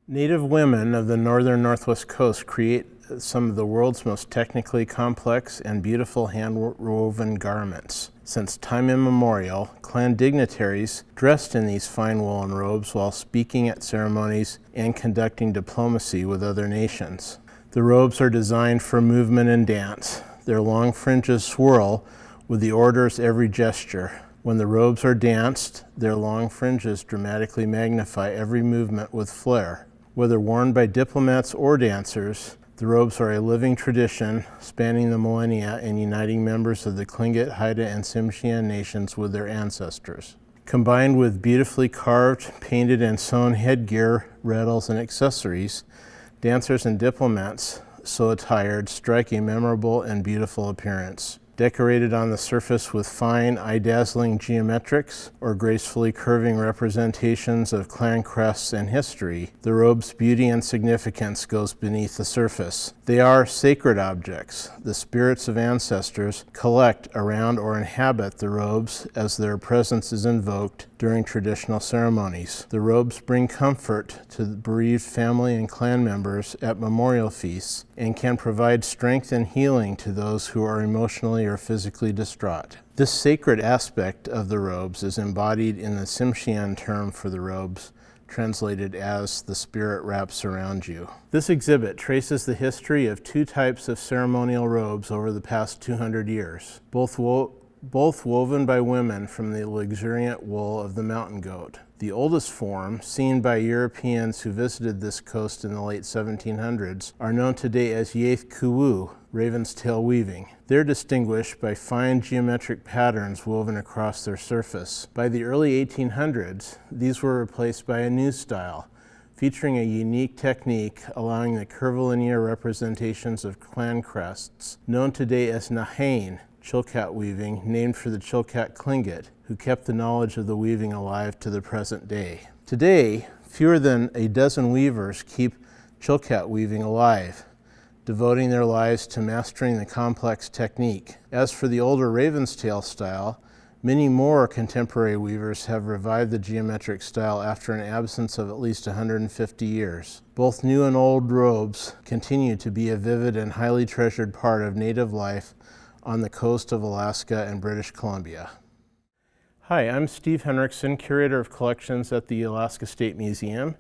Native women of the northern Northwest Coast create some of the world's most technically complex and beautiful hand-woven garments. Since time immemorial, clan dignitaries dressed in these fine woolen robes while speaking at ceremonies and conducting diplomacy with other nations. The robes are designed for movement and dance. Their long fringes swirl with the order's every gesture. When the robes are danced, their long fringes dramatically magnify every movement with flair. Whether worn by diplomats or dancers, the robes are a living tradition spanning the millennia and uniting members of the Tlingit, Haida, and Tsimshian nations with their ancestors. Combined with beautifully carved, painted, and sewn headgear, rattles, and accessories, dancers and diplomats so attired strike a memorable and beautiful appearance. Decorated on the surface with fine, eye-dazzling geometrics or gracefully curving representations of clan crests and history, the robe's beauty and significance goes beneath the surface. They are sacred objects. The spirits of ancestors collect around or inhabit the robes as their presence is invoked during traditional ceremonies. The robes bring comfort to the bereaved family and clan members at memorial feasts and can provide strength and healing to those who are emotionally or physically distraught. This sacred aspect of the robes is embodied in the Tsimshian term for the robes, translated as "the spirit wraps around you." This exhibit traces the history of two types of ceremonial robes over the past 200 years, both woven by women from the luxuriant wool of the mountain goat. The oldest form, seen by Europeans who visited this coast in the late 1700s, are known today as Yaith Kuwu, Ravenstail weaving. They're distinguished by fine geometric patterns woven across their surface. By the early 1800s, these were replaced by a new style, featuring a unique technique allowing the curvilinear representations of clan crests, known today as Nahain, Chillcat weaving, named for the Chilkat Tlingit, who kept the knowledge of the weaving alive to the present day. Today, fewer than a dozen weavers keep Chilkat weaving alive, devoting their lives to mastering the complex technique. As for the older Ravenstail style, many more contemporary weavers have revived the geometric style after an absence of at least 150 years. Both new and old robes continue to be a vivid and highly treasured part of Native life on the coast of Alaska and British Columbia. Hi, I'm Steve Henrikson, Curator of Collections at the Alaska State Museum,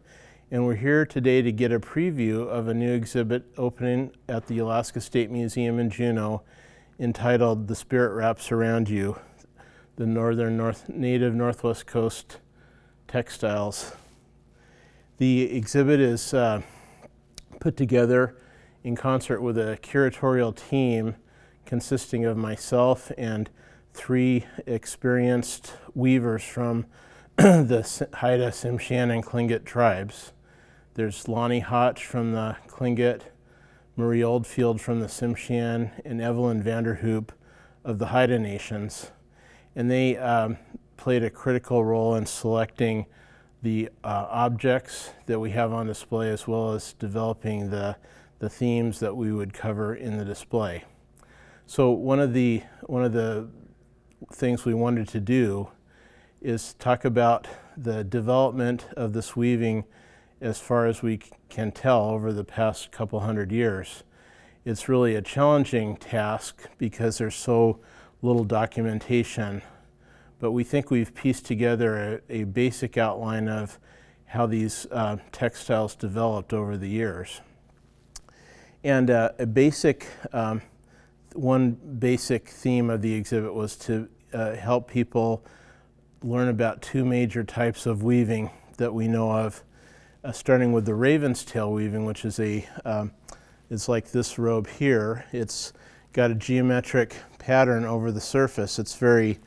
and we're here today to get a preview of a new exhibit opening at the Alaska State Museum in Juneau entitled "The Spirit Wraps Around You, the Native Northwest Coast Textiles." The exhibit is put together in concert with a curatorial team consisting of myself and three experienced weavers from the Haida, Tsimshian, and Tlingit tribes. There's Lonnie Hotch from the Tlingit, Marie Oldfield from the Tsimshian, and Evelyn Vanderhoop of the Haida nations. And they played a critical role in selecting the objects that we have on display, as well as developing the themes that we would cover in the display. So one of the things we wanted to do is talk about the development of this weaving as far as we can tell over the past couple hundred years. It's really a challenging task because there's so little documentation, but we think we've pieced together a basic outline of how these textiles developed over the years. And one basic theme of the exhibit was to help people learn about two major types of weaving that we know of, starting with the Ravenstail weaving, which is it's like this robe here. It's got a geometric pattern over the surface. It's very,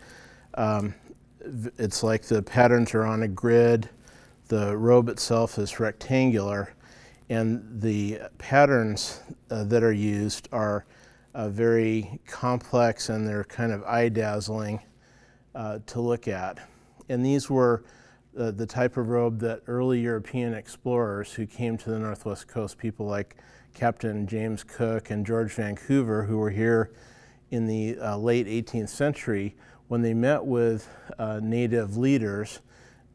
it's like the patterns are on a grid. The robe itself is rectangular, and the patterns that are used are very complex, and they're kind of eye-dazzling to look at. And these were the type of robe that early European explorers who came to the Northwest Coast, people like Captain James Cook and George Vancouver, who were here in the late 18th century, when they met with Native leaders,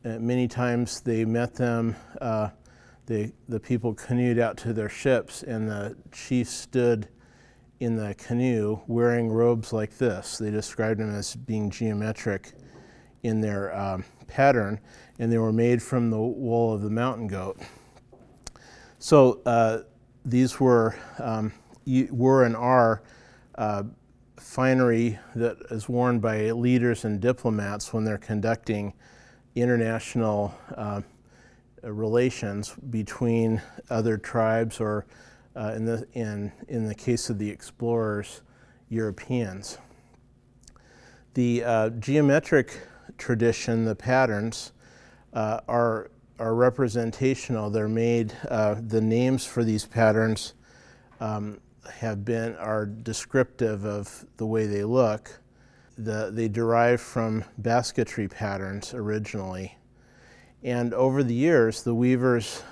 many times they met them the people canoed out to their ships, and the chiefs stood in the canoe wearing robes like this. They described them as being geometric in their pattern, and they were made from the wool of the mountain goat. So these were and are finery that is worn by leaders and diplomats when they're conducting international relations between other tribes, or in the case of the explorers, Europeans. The geometric tradition, the patterns, are representational. They're made, the names for these patterns are descriptive of the way they look. They derive from basketry patterns originally. And over the years, the weavers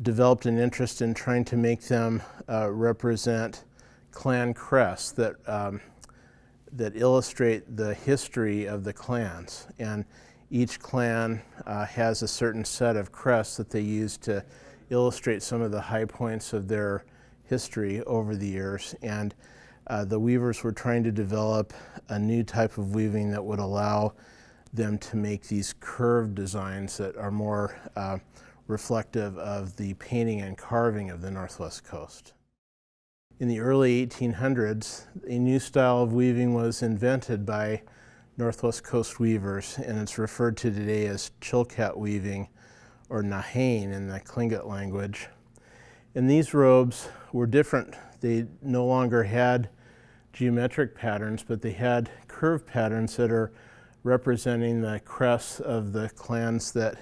developed an interest in trying to make them represent clan crests that illustrate the history of the clans. And each clan has a certain set of crests that they use to illustrate some of the high points of their history over the years. And the weavers were trying to develop a new type of weaving that would allow them to make these curved designs that are more reflective of the painting and carving of the Northwest Coast. In the early 1800s, a new style of weaving was invented by Northwest Coast weavers, and it's referred to today as Chillcat weaving, or Nahane in the Tlingit language. And these robes were different. They no longer had geometric patterns, but they had curved patterns that are representing the crests of the clans that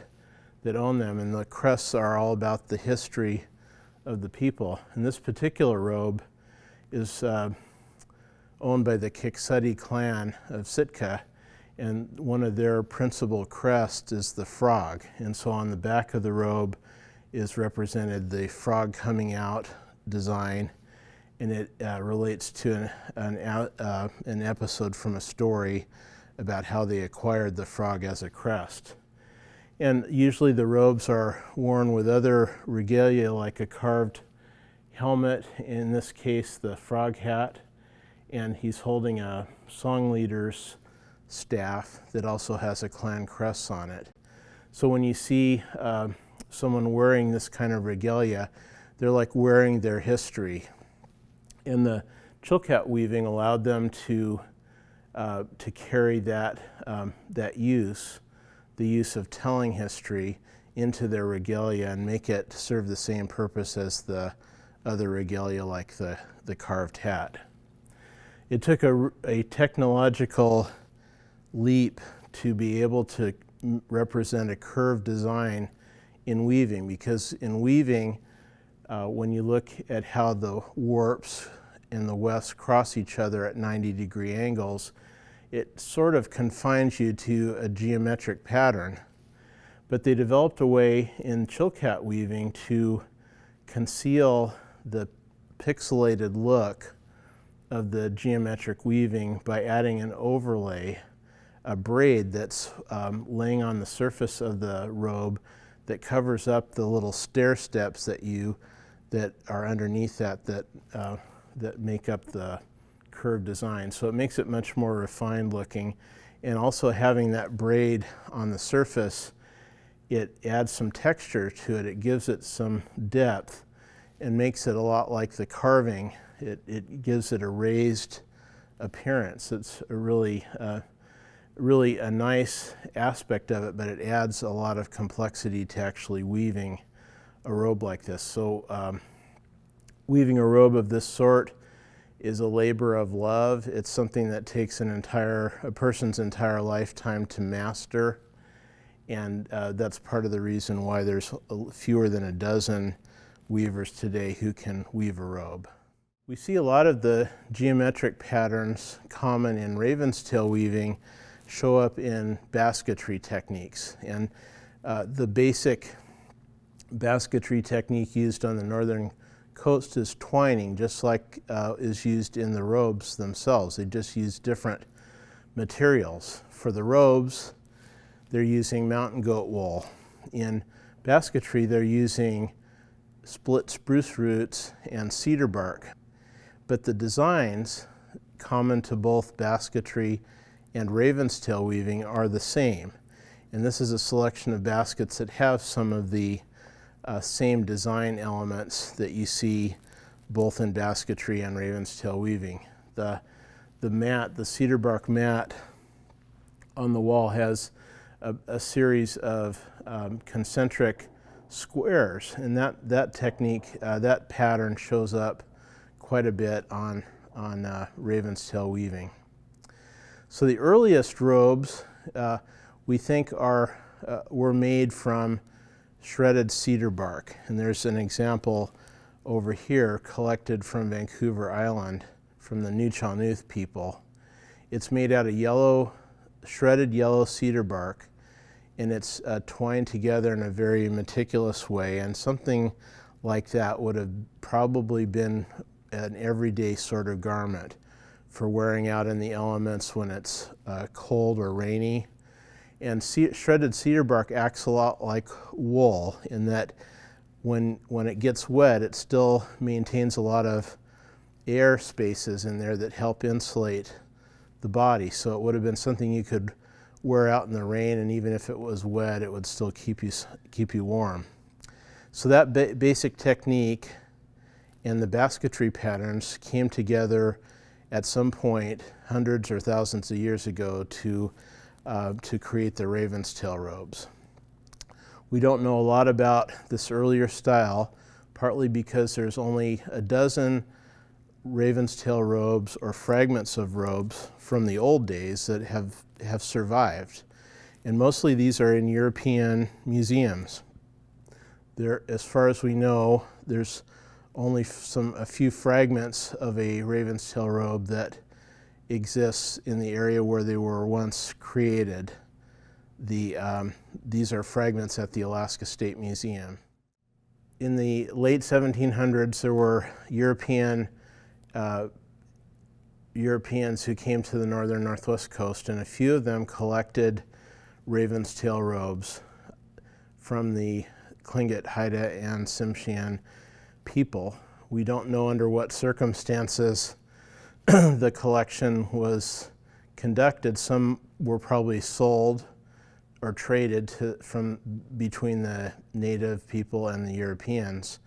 own them. And the crests are all about the history of the people. And this particular robe is owned by the Kiksutty clan of Sitka, and one of their principal crests is the frog. And so on the back of the robe is represented the frog coming out design, and it relates to an episode from a story about how they acquired the frog as a crest. And usually the robes are worn with other regalia, like a carved helmet, in this case the frog hat, and he's holding a song leader's staff that also has a clan crest on it. So when you see someone wearing this kind of regalia, they're like wearing their history. And the Chilkat weaving allowed them to carry that the use of telling history into their regalia and make it serve the same purpose as the other regalia, like the carved hat. It took a technological leap to be able to represent a curved design in weaving, because in weaving, when you look at how the warps and the wefts cross each other at 90-degree angles, it sort of confines you to a geometric pattern. But they developed a way in Chilkat weaving to conceal the pixelated look of the geometric weaving by adding an overlay, a braid that's laying on the surface of the robe that covers up the little stair steps that are underneath that make up the curved design. So it makes it much more refined looking, and also having that braid on the surface, it adds some texture to it. It gives it some depth and makes it a lot like the carving. It gives it a raised appearance. It's a really a nice aspect of it, but it adds a lot of complexity to actually weaving a robe like this. So weaving a robe of this sort is a labor of love. It's something that takes a person's entire lifetime to master, and that's part of the reason why there's fewer than a dozen weavers today who can weave a robe. We see a lot of the geometric patterns common in Ravenstail weaving show up in basketry techniques, and the basic basketry technique used on the northern coast is twining, just like is used in the robes themselves. They just use different materials. For the robes, they're using mountain goat wool. In basketry, they're using split spruce roots and cedar bark. But the designs common to both basketry and Ravenstail weaving are the same. And this is a selection of baskets that have some of the same design elements that you see both in basketry and Ravenstail weaving. The mat, the cedar bark mat on the wall has a series of concentric squares, and that technique, that pattern shows up quite a bit on Ravenstail weaving. So the earliest robes we think were made from shredded cedar bark, and there's an example over here collected from Vancouver Island from the Nuu-chah-nulth people. It's made out of shredded yellow cedar bark, and it's twined together in a very meticulous way, and something like that would have probably been an everyday sort of garment for wearing out in the elements when it's cold or rainy. And shredded cedar bark acts a lot like wool in that when it gets wet, it still maintains a lot of air spaces in there that help insulate the body. So it would have been something you could wear out in the rain, and even if it was wet, it would still keep you warm. So that basic technique and the basketry patterns came together at some point hundreds or thousands of years ago to create the Ravenstail robes. We don't know a lot about this earlier style, partly because there's only a dozen Ravenstail robes or fragments of robes from the old days that have survived. And mostly these are in European museums. As far as we know, there's only a few fragments of a Ravenstail robe that exists in the area where they were once created. These are fragments at the Alaska State Museum. In the late 1700s, there were Europeans who came to the northern Northwest Coast, and a few of them collected Ravenstail robes from the Tlingit, Haida, and Tsimshian people. We don't know under what circumstances the collection was conducted. Some were probably sold or traded between the native people and the Europeans.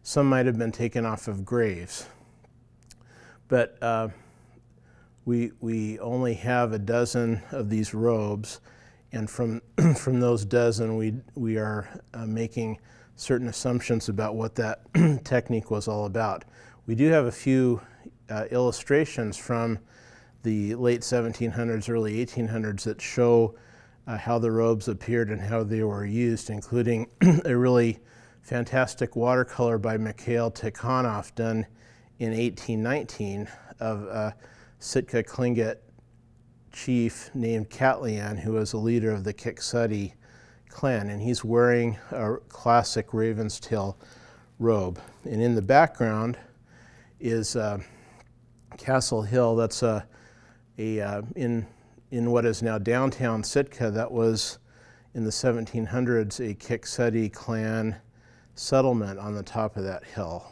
Some might have been taken off of graves. But we only have a dozen of these robes, and from those dozen, we are making certain assumptions about what that technique was all about. We do have a few illustrations from the late 1700s, early 1800s that show how the robes appeared and how they were used, including a really fantastic watercolor by Mikhail Tikhonov done in 1819 of a Sitka Tlingit chief named Katlian, who was a leader of the Kiksati clan, and he's wearing a classic Ravenstail robe. And in the background is Castle Hill. That's in what is now downtown Sitka. That was in the 1700s a Kiksati clan settlement on the top of that hill.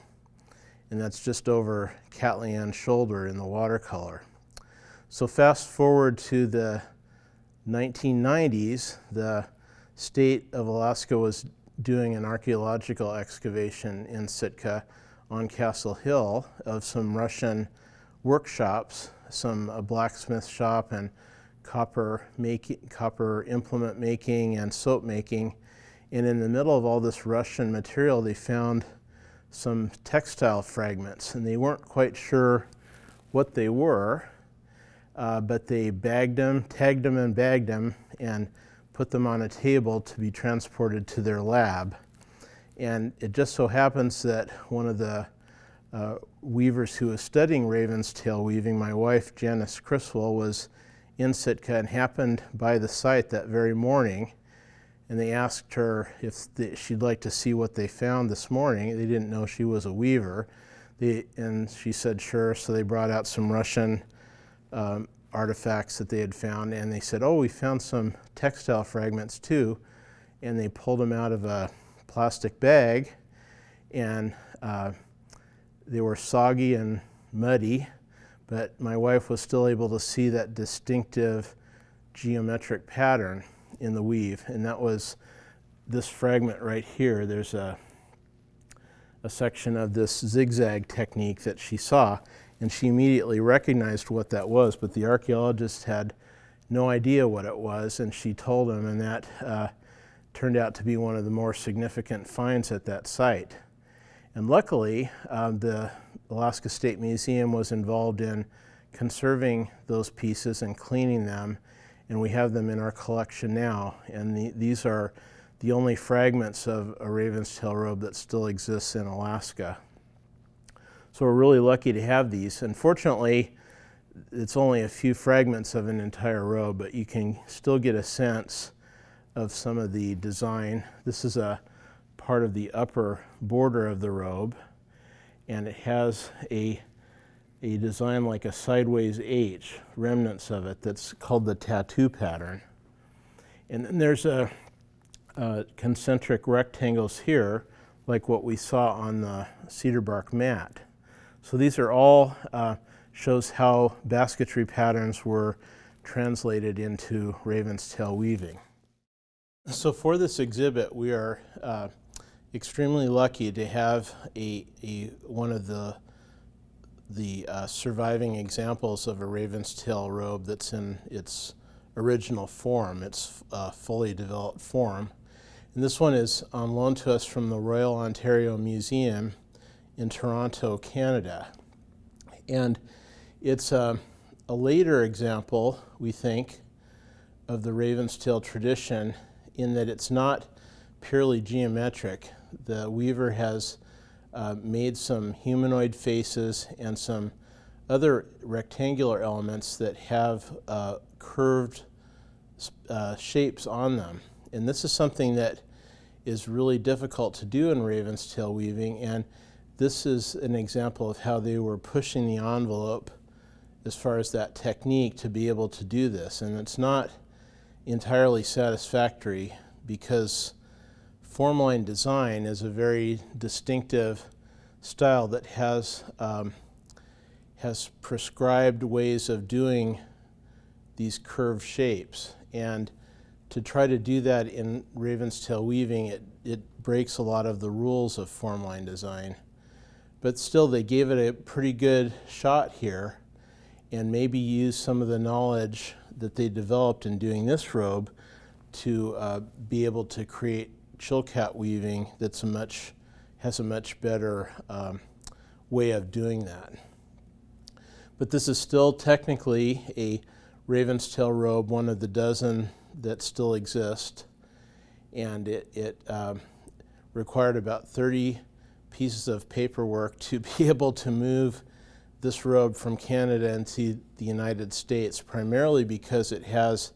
And that's just over Katlian's shoulder in the watercolor. So fast forward to the 1990s, the state of Alaska was doing an archaeological excavation in Sitka on Castle Hill of some Russian workshops, a blacksmith shop and copper implement making and soap making. And in the middle of all this Russian material, they found some textile fragments, and they weren't quite sure what they were, but they tagged them and bagged them, and put them on a table to be transported to their lab. And it just so happens that one of the weavers who was studying Ravenstail weaving, my wife Janice Criswell, was in Sitka and happened by the site that very morning. And they asked her if she'd like to see what they found this morning. They didn't know she was a weaver. And she said sure, so they brought out some Russian artifacts that they had found, and they said, oh, we found some textile fragments too. And they pulled them out of a plastic bag, and they were soggy and muddy, but my wife was still able to see that distinctive geometric pattern in the weave, and that was this fragment right here. There's a section of this zigzag technique that she saw, and she immediately recognized what that was, but the archaeologist had no idea what it was, and she told him, and that turned out to be one of the more significant finds at that site. And luckily, the Alaska State Museum was involved in conserving those pieces and cleaning them, and we have them in our collection now. And these are the only fragments of a Ravenstail robe that still exists in Alaska. So we're really lucky to have these. Unfortunately, it's only a few fragments of an entire robe, but you can still get a sense of some of the design. This is a part of the upper border of the robe, and it has a design like a sideways H, remnants of it, that's called the tattoo pattern. And then there's concentric rectangles here, like what we saw on the cedar bark mat. So these are all shows how basketry patterns were translated into Ravenstail weaving. So for this exhibit, we are extremely lucky to have one of the surviving examples of a Ravenstail robe that's in its original form, its fully developed form. And this one is on loan to us from the Royal Ontario Museum in Toronto, Canada. And it's a later example, we think, of the Ravenstail tradition in that it's not purely geometric. The weaver has made some humanoid faces and some other rectangular elements that have curved shapes on them. And this is something that is really difficult to do in Ravenstail weaving, and this is an example of how they were pushing the envelope as far as that technique to be able to do this. And it's not entirely satisfactory because formline design is a very distinctive style that has prescribed ways of doing these curved shapes. And to try to do that in Ravenstail weaving, it breaks a lot of the rules of formline design. But still, they gave it a pretty good shot here and maybe used some of the knowledge that they developed in doing this robe to be able to create Chillcat weaving that's has a much better way of doing that. But this is still technically a Ravenstail robe, one of the dozen that still exist, and it required about 30 pieces of paperwork to be able to move this robe from Canada into the United States, primarily because it has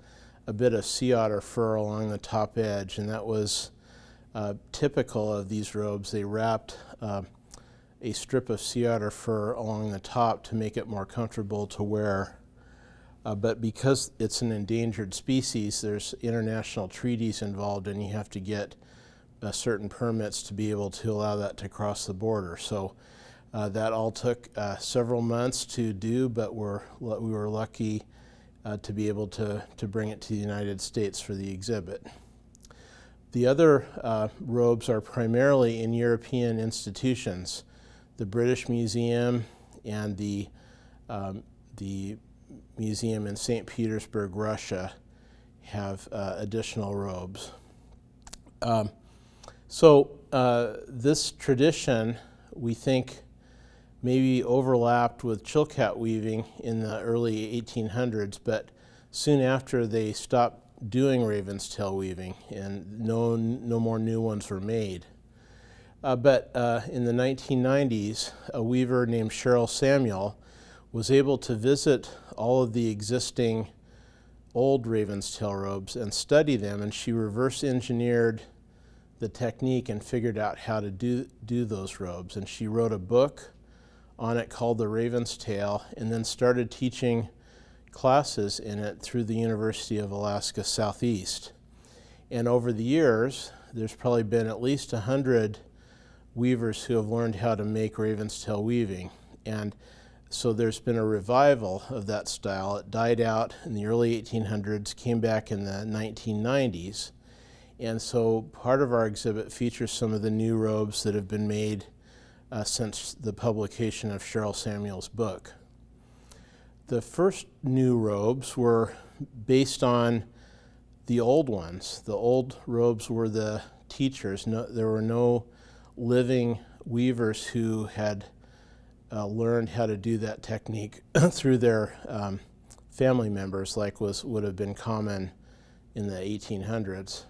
a bit of sea otter fur along the top edge, and that was typical of these robes. They wrapped a strip of sea otter fur along the top to make it more comfortable to wear. But because it's an endangered species, there's international treaties involved, and you have to get certain permits to be able to allow that to cross the border. So that all took several months to do, but we were lucky to be able to bring it to the United States for the exhibit. The other robes are primarily in European institutions. The British Museum and the museum in St. Petersburg, Russia, have additional robes. This tradition, we think, maybe overlapped with Chilkat weaving in the early 1800s, but soon after they stopped doing Ravenstail weaving, and no more new ones were made. But in the 1990s, a weaver named Cheryl Samuel was able to visit all of the existing old Ravenstail robes and study them, and she reverse engineered the technique and figured out how to do those robes. And she wrote a book on it called The Ravenstail, and then started teaching classes in it through the University of Alaska Southeast. And over the years, there's probably been at least 100 weavers who have learned how to make Ravenstail weaving. And so there's been a revival of that style. It died out in the early 1800s, came back in the 1990s. And so part of our exhibit features some of the new robes that have been made since the publication of Cheryl Samuel's book. The first new robes were based on the old ones. The old robes were the teachers. There were no living weavers who had learned how to do that technique through their family members, like would have been common in the 1800s.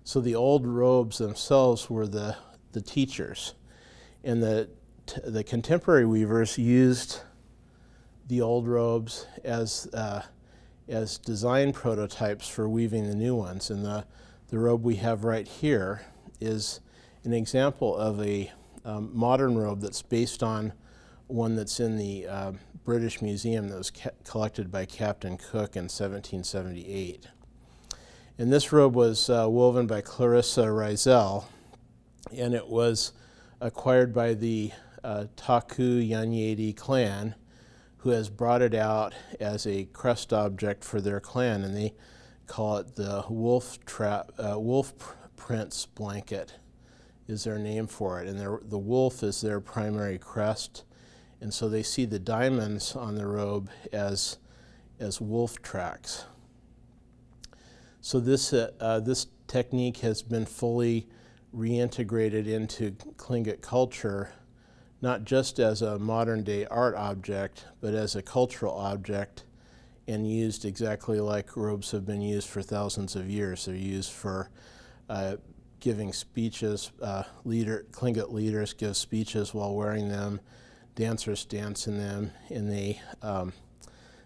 So the old robes themselves were the teachers, and the contemporary weavers used the old robes as design prototypes for weaving the new ones. And the robe we have right here is an example of a modern robe that's based on one that's in the British Museum that was collected by Captain Cook in 1778. And this robe was woven by Clarissa Rizel, and it was acquired by the Taku Yanyedi clan, who has brought it out as a crest object for their clan, and they call it the wolf prince blanket is their name for it. And the wolf is their primary crest, and so they see the diamonds on the robe as wolf tracks. So this technique has been fully reintegrated into Tlingit culture, not just as a modern day art object, but as a cultural object, and used exactly like robes have been used for thousands of years. They're used for giving speeches. Tlingit leaders give speeches while wearing them. Dancers dance in them, and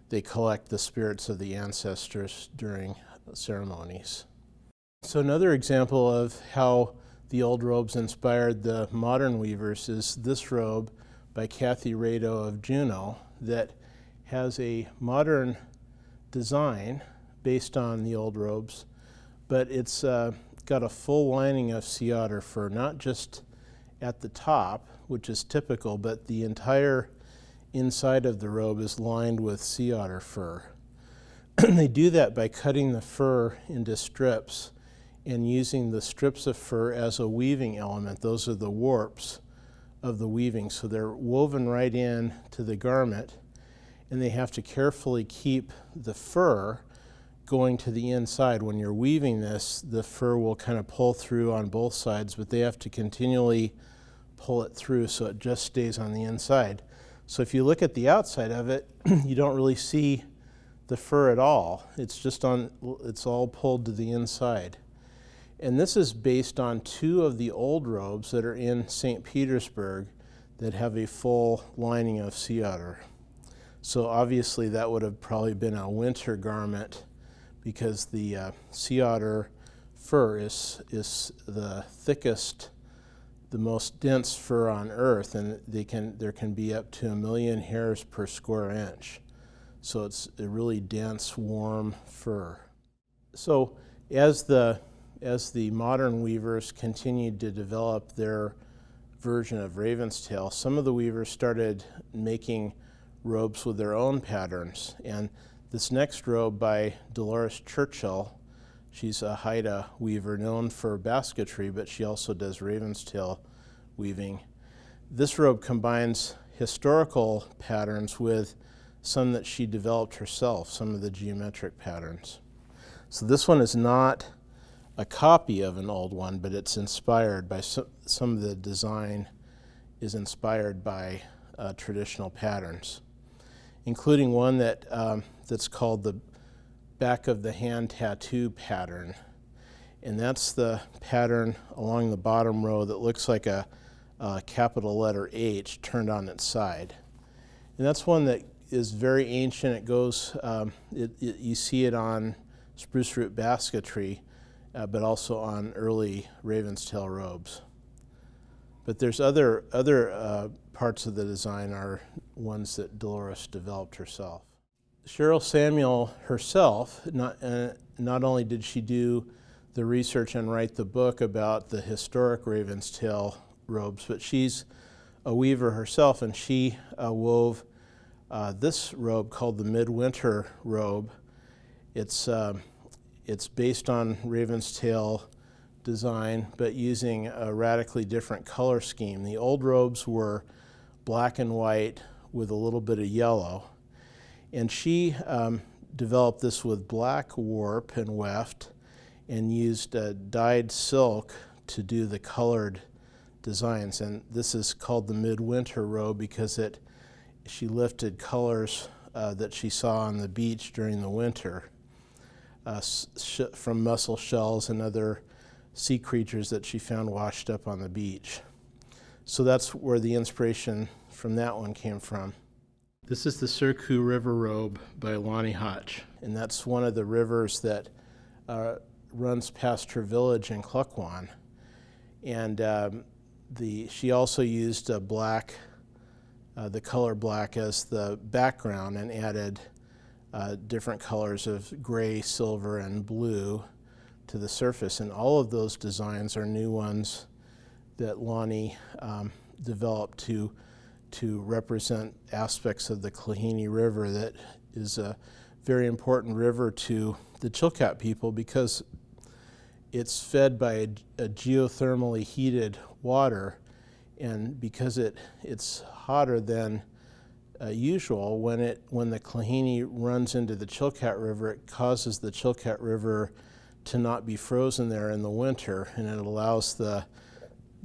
they collect the spirits of the ancestors during ceremonies. So another example of how the old robes inspired the modern weavers is this robe by Kathy Rado of Juneau that has a modern design based on the old robes, but it's got a full lining of sea otter fur, not just at the top, which is typical, but the entire inside of the robe is lined with sea otter fur. They do that by cutting the fur into strips and using the strips of fur as a weaving element. Those are the warps of the weaving. So they're woven right in to the garment, and they have to carefully keep the fur going to the inside. When you're weaving this, the fur will kind of pull through on both sides, but they have to continually pull it through so it just stays on the inside. So if you look at the outside of it, you don't really see the fur at all. It's all pulled to the inside. And this is based on two of the old robes that are in St. Petersburg that have a full lining of sea otter. So obviously that would have probably been a winter garment, because the sea otter fur is the thickest, the most dense fur on Earth, and there can be up to 1 million hairs per square inch. So it's a really dense, warm fur. So as the modern weavers continued to develop their version of Ravenstail, some of the weavers started making robes with their own patterns. And this next robe by Dolores Churchill, she's a Haida weaver known for basketry, but she also does Ravenstail weaving. This robe combines historical patterns with some that she developed herself, some of the geometric patterns. So this one is not a copy of an old one, but it's inspired by some of the design is inspired by traditional patterns, including one that's called the back of the hand tattoo pattern. And that's the pattern along the bottom row that looks like a capital letter H turned on its side. And that's one that is very ancient. It goes, you see it on spruce root basketry, but also on early Ravenstail robes. But there's other parts of the design are ones that Dolores developed herself. Cheryl Samuel herself, not only did she do the research and write the book about the historic Ravenstail robes, but she's a weaver herself, and she wove this robe called the Midwinter Robe. It's based on Ravenstail design, but using a radically different color scheme. The old robes were black and white with a little bit of yellow, and she developed this with black warp and weft and used dyed silk to do the colored designs. And this is called the Midwinter Robe because she lifted colors that she saw on the beach during the winter from mussel shells and other sea creatures that she found washed up on the beach. So that's where the inspiration from that one came from. This is the Circu River Robe by Lonnie Hotch, and that's one of the rivers that runs past her village in Klukwan. And she also used black, the color black as the background, and added different colors of gray, silver, and blue to the surface. And all of those designs are new ones that Lonnie developed to represent aspects of the Klehini River that is a very important river to the Chilkat people because it's fed by a geothermally heated water, and because it's hotter than usual, when the Klehini runs into the Chilkat River, it causes the Chilkat River to not be frozen there in the winter, and it allows the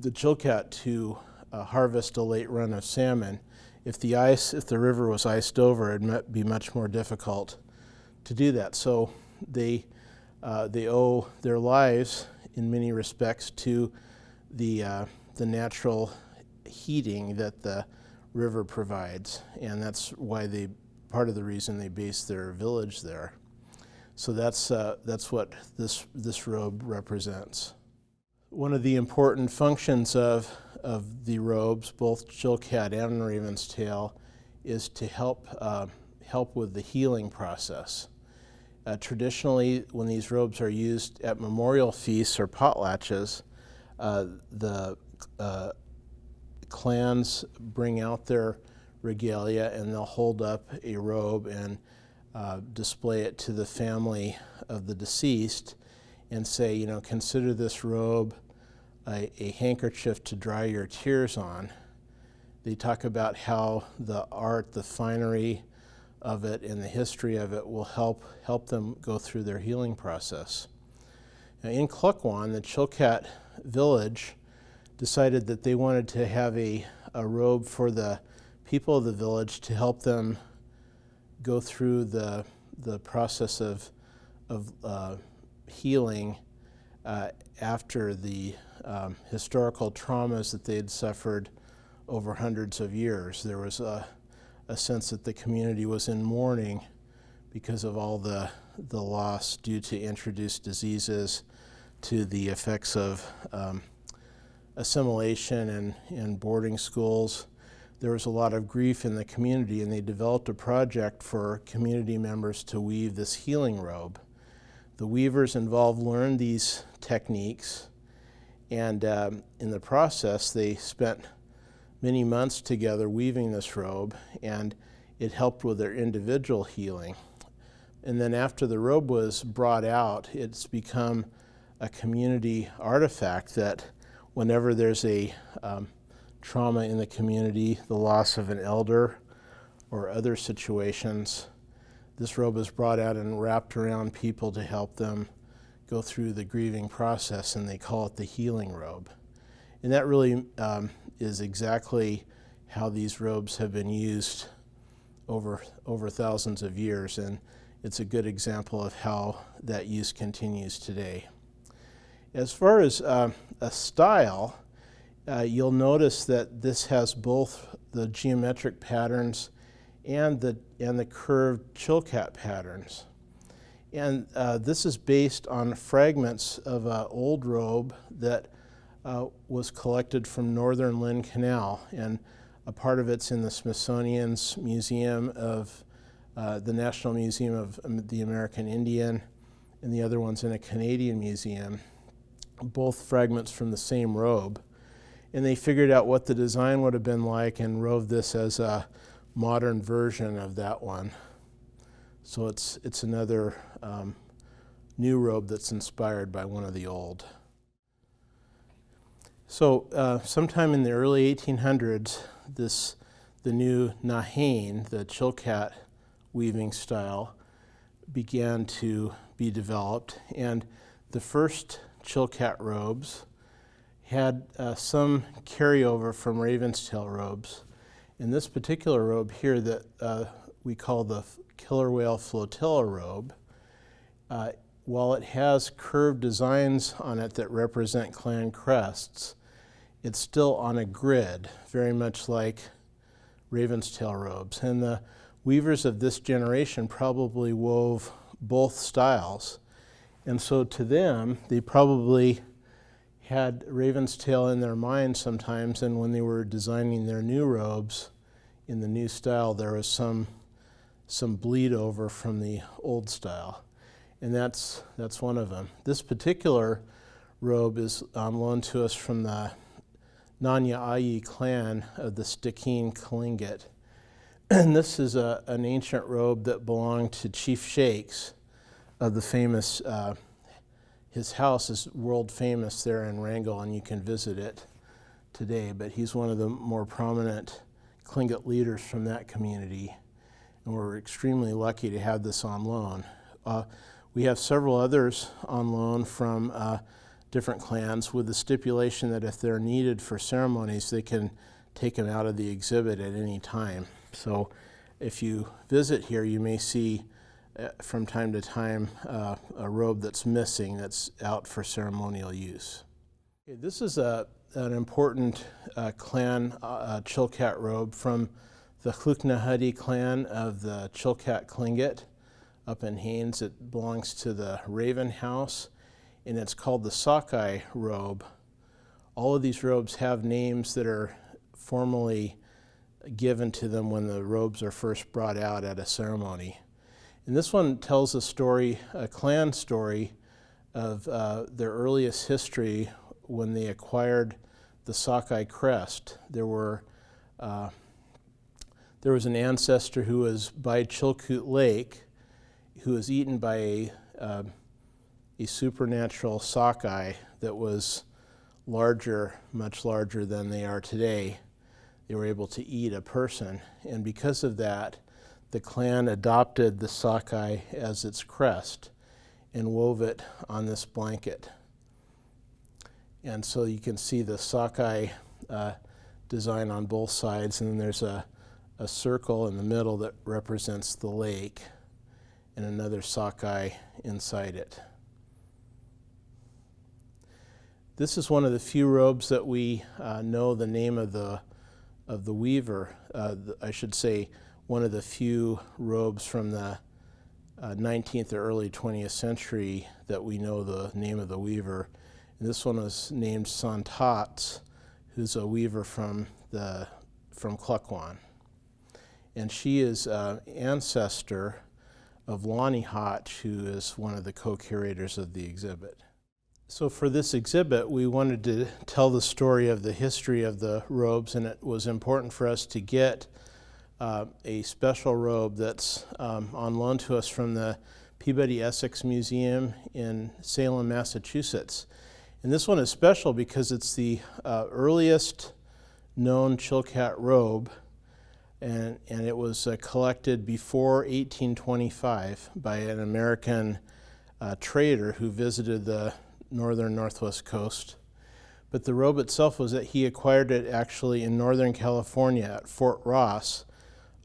Chilkat to harvest a late run of salmon. If the river was iced over, it might be much more difficult to do that. So they owe their lives in many respects to the natural heating that the river provides, and that's why part of the reason they base their village there. So that's what this robe represents. One of the important functions of the robes, both Chilkat and Ravenstail, is to help with the healing process. Traditionally, when these robes are used at memorial feasts or potlatches, the clans bring out their regalia and they'll hold up a robe and display it to the family of the deceased and say, consider this robe a handkerchief to dry your tears on. They talk about how the art, the finery of it, and the history of it will help them go through their healing process. Now, in Klukwan, the Chilkat village decided that they wanted to have a robe for the people of the village to help them go through the process of healing after the historical traumas that they had suffered over hundreds of years. There was a sense that the community was in mourning because of all the loss due to introduced diseases, to the effects of assimilation and boarding schools. There was a lot of grief in the community, and they developed a project for community members to weave this healing robe. The weavers involved learned these techniques, and in the process they spent many months together weaving this robe, and it helped with their individual healing. And then after the robe was brought out, it's become a community artifact that whenever there's a trauma in the community, the loss of an elder or other situations, this robe is brought out and wrapped around people to help them go through the grieving process, and they call it the healing robe. And that really is exactly how these robes have been used over thousands of years, and it's a good example of how that use continues today. As far as a style, you'll notice that this has both the geometric patterns and the curved Chilkat patterns. And this is based on fragments of an old robe that was collected from northern Lynn Canal, and a part of it's in the Smithsonian's Museum of the National Museum of the American Indian, and the other one's in a Canadian museum, both fragments from the same robe. And they figured out what the design would have been like and wove this as a modern version of that one. So it's another new robe that's inspired by one of the old. So sometime in the early 1800s, the new Nahane, the Chillcat weaving style, began to be developed, and the first Chilkat robes had some carryover from Ravenstail robes. In this particular robe here that we call the Killer Whale Flotilla robe, while it has curved designs on it that represent clan crests, it's still on a grid, very much like Ravenstail robes. And the weavers of this generation probably wove both styles. And so to them, they probably had Ravenstail in their mind sometimes, and when they were designing their new robes in the new style, there was some bleed over from the old style. And that's one of them. This particular robe is on loan to us from the Nanya-Ayi clan of the Stikine Kalingat. And this is an ancient robe that belonged to Chief Shakes of the famous, his house is world famous there in Wrangell, and you can visit it today, but he's one of the more prominent Tlingit leaders from that community, and we're extremely lucky to have this on loan. We have several others on loan from different clans with the stipulation that if they're needed for ceremonies, they can take them out of the exhibit at any time. So if you visit here, you may see from time to time a robe that's missing that's out for ceremonial use. Okay, this is an important clan Chilkat robe from the Hluknahadi clan of the Chilkat Tlingit up in Haines. It belongs to the Raven House, and it's called the Sockeye Robe. All of these robes have names that are formally given to them when the robes are first brought out at a ceremony. And this one tells a story, a clan story, of their earliest history when they acquired the Sockeye crest. There was an ancestor who was by Chilkoot Lake who was eaten by a supernatural sockeye that was larger, much larger than they are today. They were able to eat a person, and because of that, the clan adopted the sockeye as its crest and wove it on this blanket. And so you can see the sockeye design on both sides, and then there's a circle in the middle that represents the lake and another sockeye inside it. This is one of the few robes that we know the name of the weaver. I should say one of the few robes from the 19th or early 20th century that we know the name of the weaver. And this one was named Santats, who's a weaver from Klukwan. And she is ancestor of Lonnie Hotch, who is one of the co-curators of the exhibit. So for this exhibit, we wanted to tell the story of the history of the robes, and it was important for us to get a special robe that's on loan to us from the Peabody Essex Museum in Salem, Massachusetts. And this one is special because it's the earliest known Chilkat robe, and it was collected before 1825 by an American trader who visited the northern Northwest Coast. But the robe itself was that he acquired it actually in Northern California at Fort Ross,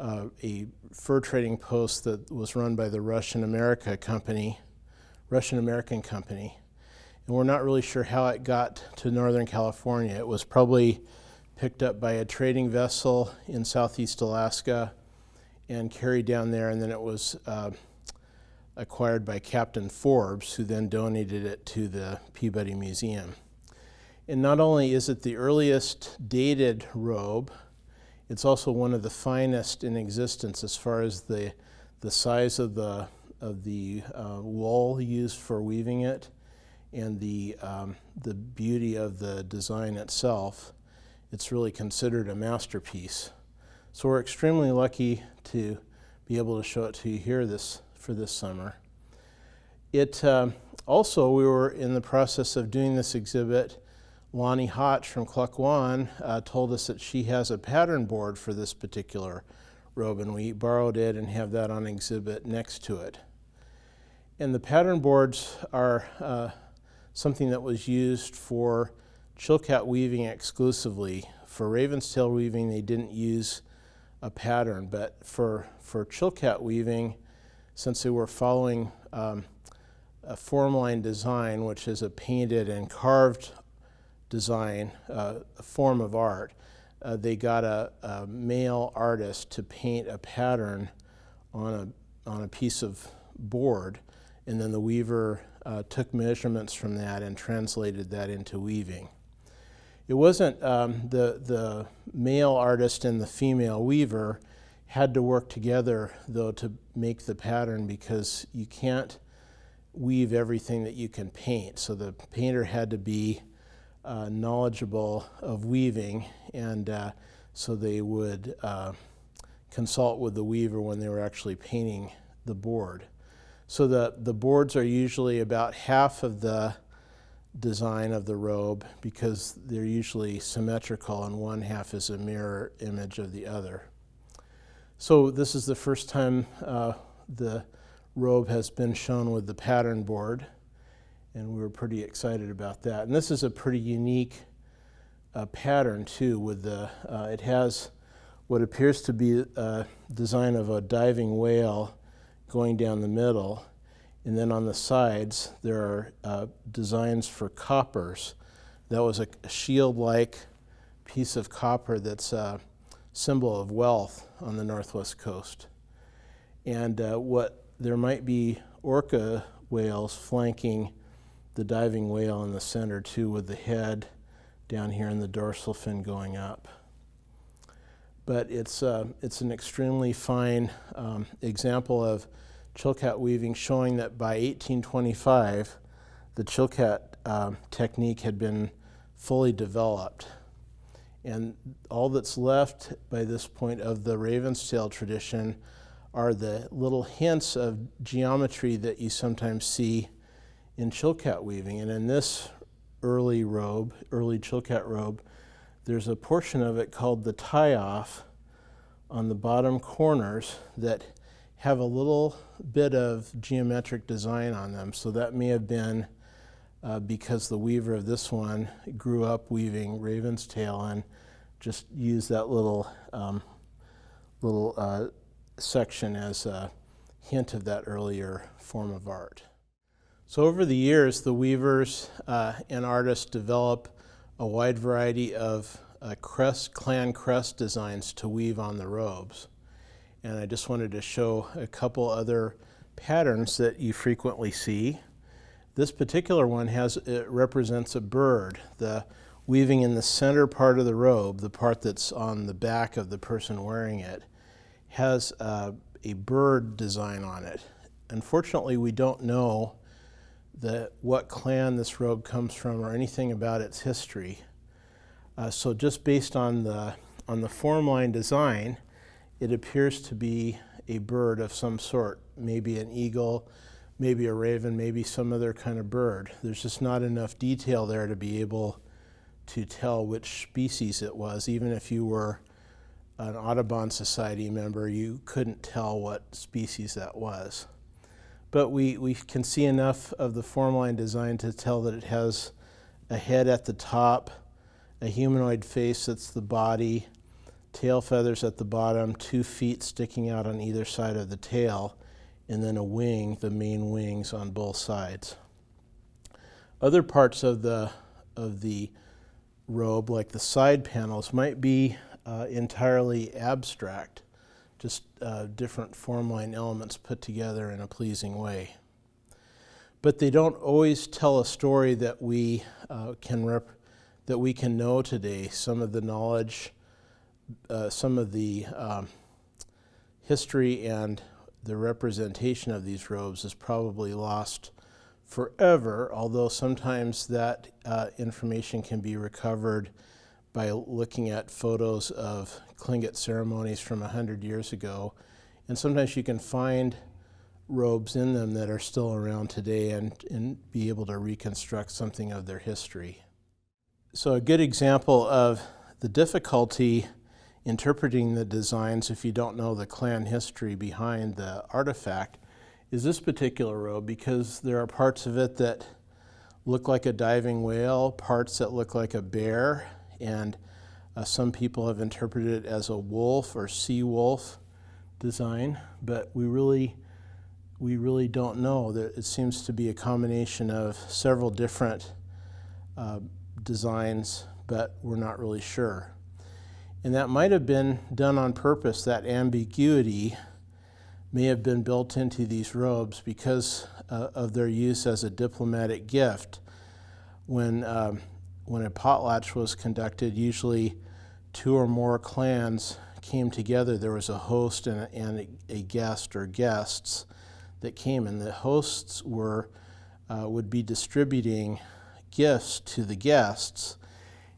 a fur trading post that was run by the Russian-American company. And we're not really sure how it got to Northern California. It was probably picked up by a trading vessel in Southeast Alaska and carried down there, and then it was acquired by Captain Forbes, who then donated it to the Peabody Museum. And not only is it the earliest dated robe, it's also one of the finest in existence as far as the size of the wool used for weaving it, and the beauty of the design itself, it's really considered a masterpiece. So we're extremely lucky to be able to show it to you here for this summer. Also, we were in the process of doing this exhibit. Lonnie Hotch from Klukwan told us that she has a pattern board for this particular robe, and we borrowed it and have that on exhibit next to it. And the pattern boards are something that was used for Chilkat weaving exclusively. For Ravenstail weaving, they didn't use a pattern, but for Chilkat weaving, since they were following a formline design, which is a painted and carved design, a form of art, they got a male artist to paint a pattern on a piece of board, and then the weaver took measurements from that and translated that into weaving. It wasn't the male artist and the female weaver had to work together, though, to make the pattern, because you can't weave everything that you can paint. So the painter had to be knowledgeable of weaving, and so they would consult with the weaver when they were actually painting the board. So the boards are usually about half of the design of the robe, because they're usually symmetrical and one half is a mirror image of the other. So this is the first time the robe has been shown with the pattern board, and we were pretty excited about that. And this is a pretty unique pattern too, with it has what appears to be a design of a diving whale going down the middle, and then on the sides there are designs for coppers. That was a shield-like piece of copper that's a symbol of wealth on the Northwest Coast. And there might be orca whales flanking the diving whale in the center too, with the head down here and the dorsal fin going up. But it's an extremely fine example of Chilkat weaving, showing that by 1825 the Chilkat technique had been fully developed. And all that's left by this point of the Ravenstail tradition are the little hints of geometry that you sometimes see in Chilkat weaving. And in this early Chilkat robe, there's a portion of it called the tie-off on the bottom corners that have a little bit of geometric design on them. So that may have been because the weaver of this one grew up weaving Ravenstail and just used that little section as a hint of that earlier form of art. So over the years, the weavers and artists develop a wide variety of clan crest designs to weave on the robes. And I just wanted to show a couple other patterns that you frequently see. This particular one represents a bird. The weaving in the center part of the robe, the part that's on the back of the person wearing it, has a bird design on it. Unfortunately, we don't know what clan this robe comes from or anything about its history. So just based on the formline design, it appears to be a bird of some sort, maybe an eagle, maybe a raven, maybe some other kind of bird. There's just not enough detail there to be able to tell which species it was. Even if you were an Audubon Society member, you couldn't tell what species that was. But we can see enough of the formline design to tell that it has a head at the top, a humanoid face that's the body, tail feathers at the bottom, 2 feet sticking out on either side of the tail, and then a wing, the main wings on both sides. Other parts of the robe, like the side panels, might be entirely abstract, just different formline elements put together in a pleasing way. But they don't always tell a story that we can know today. Some of the knowledge, some of the history and the representation of these robes is probably lost forever, although sometimes that information can be recovered by looking at photos of Tlingit ceremonies from 100 years ago. And sometimes you can find robes in them that are still around today and be able to reconstruct something of their history. So a good example of the difficulty interpreting the designs if you don't know the clan history behind the artifact is this particular robe, because there are parts of it that look like a diving whale, parts that look like a bear, and some people have interpreted it as a wolf or sea wolf design, but we really don't know. It seems to be a combination of several different designs, but we're not really sure. And that might have been done on purpose. That ambiguity may have been built into these robes because of their use as a diplomatic gift. When a potlatch was conducted, usually 2 or more clans came together. There was a host and a guest or guests that came, and the hosts would be distributing gifts to the guests,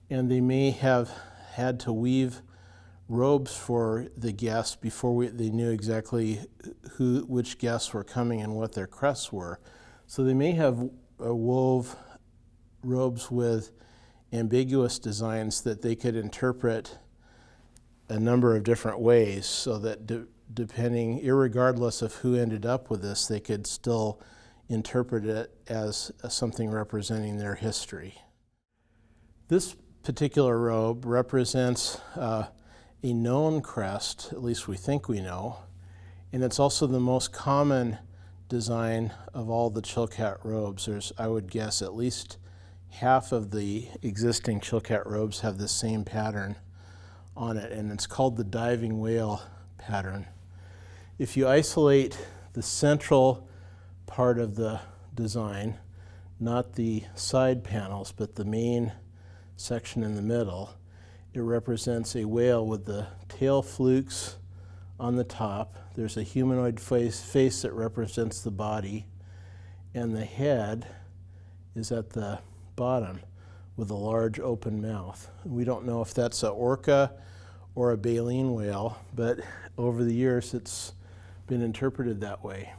and they may have had to weave robes for the guests before they knew exactly which guests were coming and what their crests were. So they may have wove robes with ambiguous designs that they could interpret a number of different ways, so that depending, irregardless of who ended up with this, they could still interpret it as something representing their history. This particular robe represents a known crest, at least we think we know, and it's also the most common design of all the Chilkat robes. There's, I would guess, at least half of the existing Chilkat robes have the same pattern on it, and it's called the diving whale pattern. If you isolate the central part of the design, not the side panels, but the main section in the middle, it represents a whale with the tail flukes on the top. There's a humanoid face that represents the body, and the head is at the bottom with a large open mouth. We don't know if that's an orca or a baleen whale, but over the years it's been interpreted that way.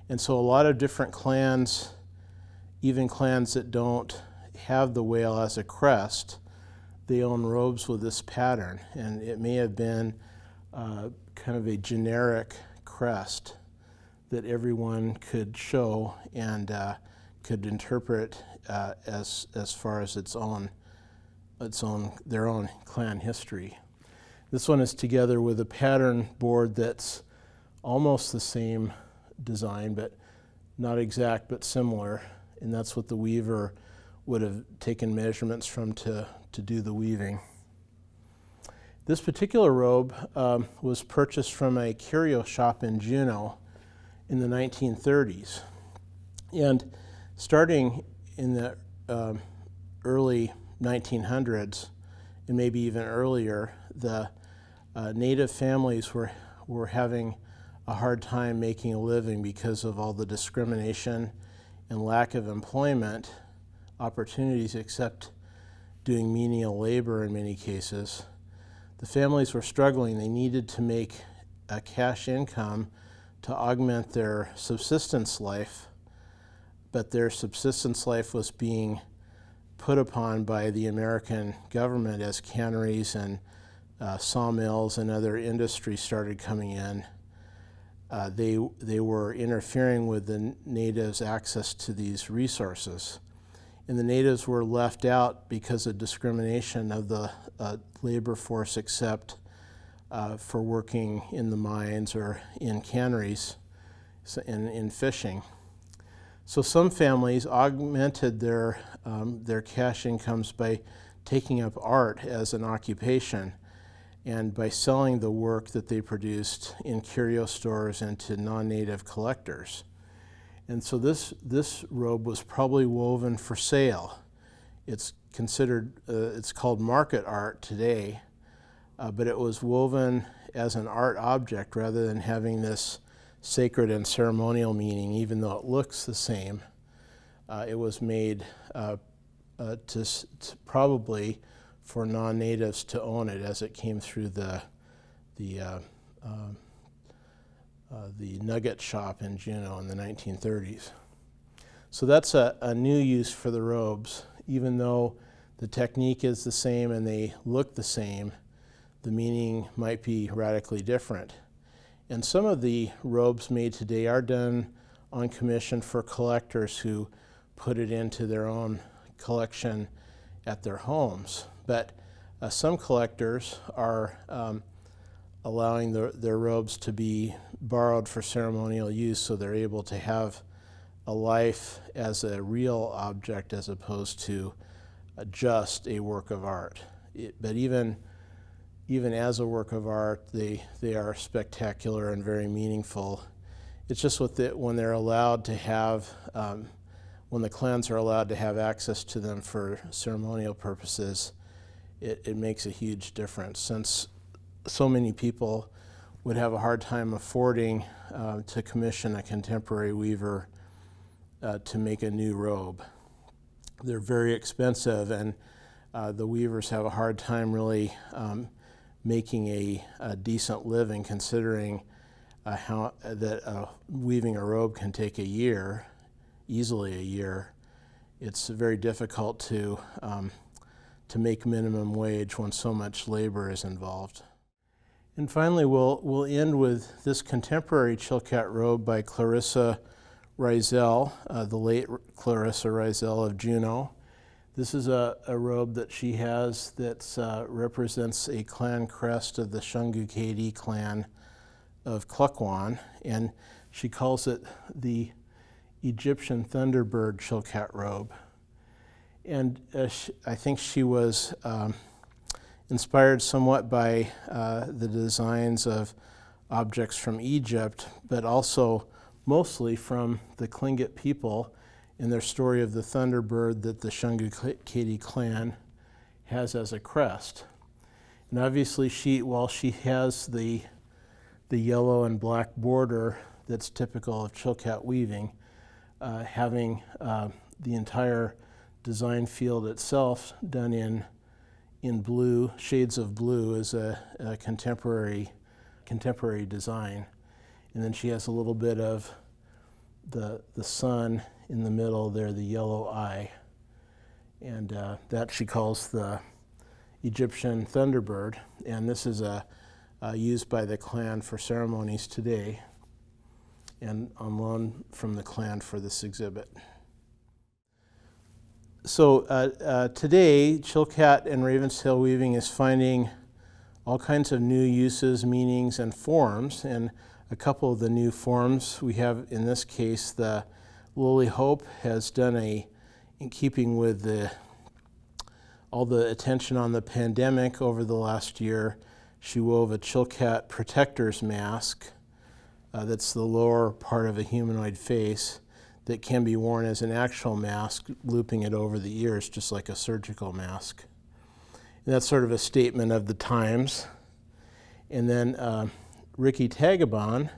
And so a lot of different clans, even clans that don't have the whale as a crest, they own robes with this pattern, and it may have been kind of a generic crest that everyone could show and could interpret as far as their own clan history. This one is together with a pattern board that's almost the same design, but not exact, but similar, and that's what the weaver would have taken measurements from to do the weaving. This particular robe was purchased from a curio shop in Juneau in the 1930s. And starting in the early 1900s, and maybe even earlier, the native families were having a hard time making a living because of all the discrimination and lack of employment opportunities, except doing menial labor in many cases. The families were struggling. They needed to make a cash income to augment their subsistence life, but their subsistence life was being put upon by the American government as canneries and sawmills and other industries started coming in. They were interfering with the natives' access to these resources. And the natives were left out because of discrimination of the labor force, except for working in the mines or in canneries and in fishing. So some families augmented their cash incomes by taking up art as an occupation and by selling the work that they produced in curio stores and to non-native collectors. And so this robe was probably woven for sale. It's considered, it's called market art today, but it was woven as an art object rather than having this sacred and ceremonial meaning, even though it looks the same. It was made to probably for non-natives to own it as it came through the nugget shop in Juneau in the 1930s. So that's a new use for the robes. Even though the technique is the same and they look the same, the meaning might be radically different. And some of the robes made today are done on commission for collectors who put it into their own collection at their homes. But some collectors are allowing their robes to be borrowed for ceremonial use, so they're able to have a life as a real object as opposed to just a work of art. But even as a work of art, they are spectacular and very meaningful. It's just when they're allowed to have, when the clans are allowed to have access to them for ceremonial purposes, it makes a huge difference, since so many people would have a hard time affording to commission a contemporary weaver to make a new robe. They're very expensive, and the weavers have a hard time really making a decent living, considering how weaving a robe can take a year, easily a year. It's very difficult to make minimum wage when so much labor is involved. And finally, we'll end with this contemporary Chillcat robe by Clarissa Rizel, the late Clarissa Rizel of Juneau. This is a robe that she has that represents a clan crest of the Shungukadi clan of Klukwan, and she calls it the Egyptian Thunderbird Chilkat robe. And I think she was inspired somewhat by the designs of objects from Egypt, but also mostly from the Tlingit people in their story of the Thunderbird that the Shungukadi clan has as a crest. And obviously while she has the yellow and black border that's typical of Chilkat weaving, having the entire design field itself done in blue, shades of blue, is a contemporary design. And then she has a little bit of the sun in the middle there, the yellow eye. And that she calls the Egyptian Thunderbird. And this is used by the clan for ceremonies today, and on loan from the clan for this exhibit. So today, Chilkat and Ravenstail weaving is finding all kinds of new uses, meanings, and forms. And a couple of the new forms we have in this case, the Lily Hope has done in keeping with all the attention on the pandemic over the last year, she wove a Chilkat protector's mask that's the lower part of a humanoid face that can be worn as an actual mask, looping it over the ears just like a surgical mask. And that's sort of a statement of the times. And then Ricky Tagabon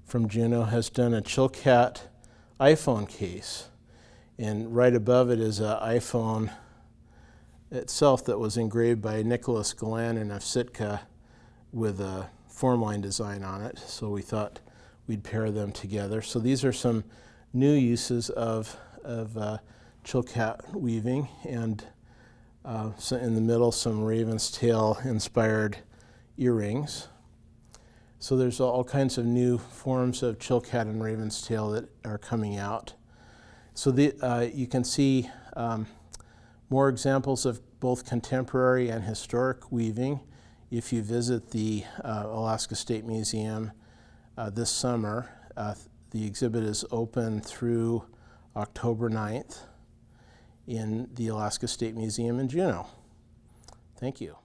from Juneau has done a Chilkat iPhone case. And right above it is an iPhone itself that was engraved by Nicholas Galanin of Sitka with a formline design on it. So we thought we'd pair them together. So these are some new uses of Chilkat weaving, and so in the middle some Ravenstail inspired earrings. So there's all kinds of new forms of Chilkat and Ravenstail that are coming out. So you can see more examples of both contemporary and historic weaving if you visit the Alaska State Museum this summer. The exhibit is open through October 9th in the Alaska State Museum in Juneau. Thank you.